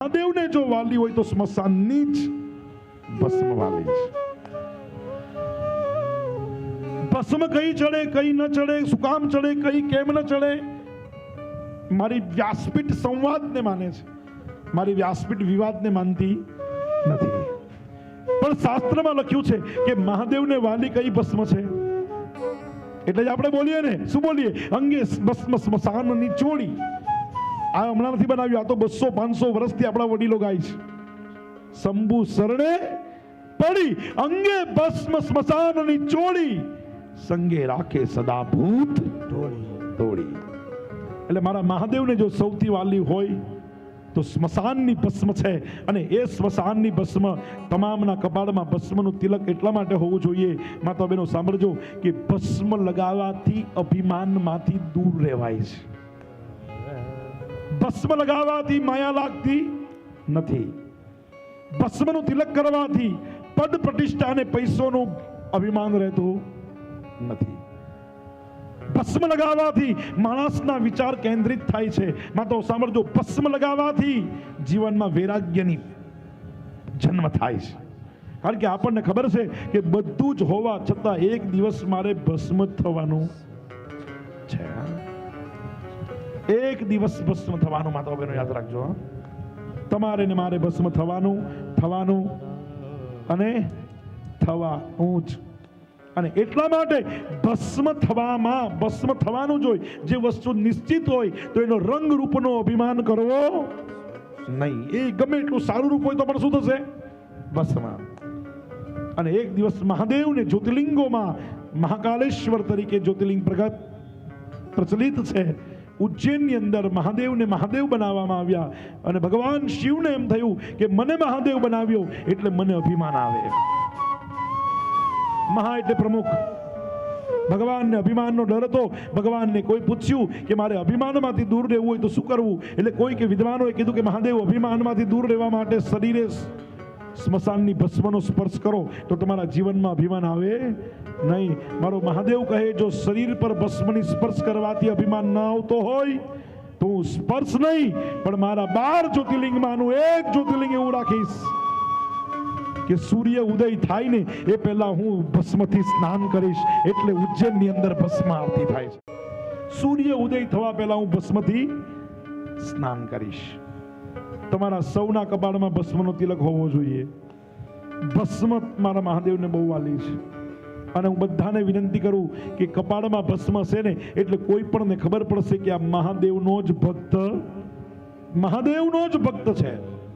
મહાદેવને જો વાલી હોય તો સ્મશાનની જ ભસ્મ વાલી છે. ભસ્મ કઈ ચડે કઈ ન ચડે, શું કામ ચડે કઈ કેમ ન ચડે, મારી વ્યાસપીઠ સંવાદને માને છે, મારી વ્યાસપીઠ વિવાદને માનતી નથી. પણ શાસ્ત્રમાં લખ્યું છે કે મહાદેવને વાલી કઈ ભસ્મ છે, એટલે જ આપણે બોલીએ ને, શું બોલીએ? અંગે ભસ્મ સ્મશાનની ચોળી. આ હમણાં નથી બનાવ્યું, આ તો 200-500 વર્ષથી આપણા વડીલો ગાય છે. શંભુ શરણે પડી અંગે ભસ્મ સ્મશાનની ચોળી, સંગે રાખે સદા ભૂત તોડી. એટલે મારા મહાદેવને જો સૌથી વાલી હોય તો સ્મશાનની ભસ્મ છે. અને એ સ્મશાનની ભસ્મ તમામના કપાળમાં ભસ્મનું તિલક એટલા માટે હોવું જોઈએ, માતા બહેનો સાંભળજો, કે ભસ્મ લગાવવાથી અભિમાનમાંથી દૂર રહેવાય છે. ભસ્મ લગાવવાથી માયા લાગતી નથી. ભસ્મનું તિલક કરવાથી પદ પ્રતિષ્ઠા અને પૈસોનું અભિમાન રહેતું નથી. ભસ્મ લગાવવાથી માણસના વિચાર કેન્દ્રિત થાય છે. માતો સાંભળજો, ભસ્મ લગાવવાથી જીવનમાં વૈરાગ્યની જન્મ થાય છે. કારણ કે આપણને ખબર છે કે બધું જ હોવા છતાં એક દિવસ મારે ભસ્મ થવાનું છે. એક દિવસ ભસ્મ થવાનું. માતા બહેનો યાદ રાખજો, તમારે ને મારે ભસ્મ થવાનું અને થવાનું જ. અને એટલા માટે ભસ્મ થવાનું જ હોય. જે વસ્તુ નિશ્ચિત હોય તો એનો રંગ રૂપનો અભિમાન કરવો નહીં. એ ગમે એટલું સારું રૂપ હોય તો પણ શું થશે? ભસ્મ. અને એક દિવસ મહાદેવને જ્યોતિર્લિંગોમાં મહાકાલેશ્વર તરીકે જ્યોતિર્લિંગ પ્રચલિત છે. ઉજ્જૈનની અંદર મહાદેવને મહાદેવ બનાવવામાં આવ્યા અને ભગવાન શિવને એમ થયું કે મને મહાદેવ બનાવ્યો એટલે મને અભિમાન આવે. મહા એટલે પ્રમુખ. ભગવાનને અભિમાનનો ડર હતો. ભગવાનને કોઈ પૂછ્યું કે મારે અભિમાનમાંથી દૂર રહેવું હોય તો શું કરવું? એટલે કોઈ કે વિદ્વાનોએ કીધું કે મહાદેવ, અભિમાનમાંથી દૂર રહેવા માટે શરીરે સ્મશાનની ભસ્મનો સ્પર્શ કરો તો તમારા જીવનમાં અભિમાન આવે નહીં. મારો મહાદેવ કહે, જો શરીર પર ભસ્મની સ્પર્શ કરવાથી અભિમાન ન આવતો હોય તો હું સ્પર્શ નહીં, પણ મારા 12 જ્યોતિર્લિંગમાંનું એક જ્યોતિર્લિંગ એવું રાખીશ કે સૂર્ય ઉદય થાય ને એ પહેલા હું ભસ્મથી સ્નાન કરીશ. એટલે ઉજ્જૈનની અંદર ભસ્મ આરતી થાય છે. સૂર્ય ઉદય થવા પહેલા હું ભસ્મથી સ્નાન કરીશ. તમારા સૌના કપાળમાં ભસ્મનો તિલક હોવો જોઈએ. ભસ્મ મારા મહાદેવને બહુ વાલી છે. અને હું બધાને વિનંતી કરું કે કપાળમાં ભસ્મ હશે ને એટલે કોઈ પણને ખબર પડશે કે આ મહાદેવનો જ ભક્ત છે.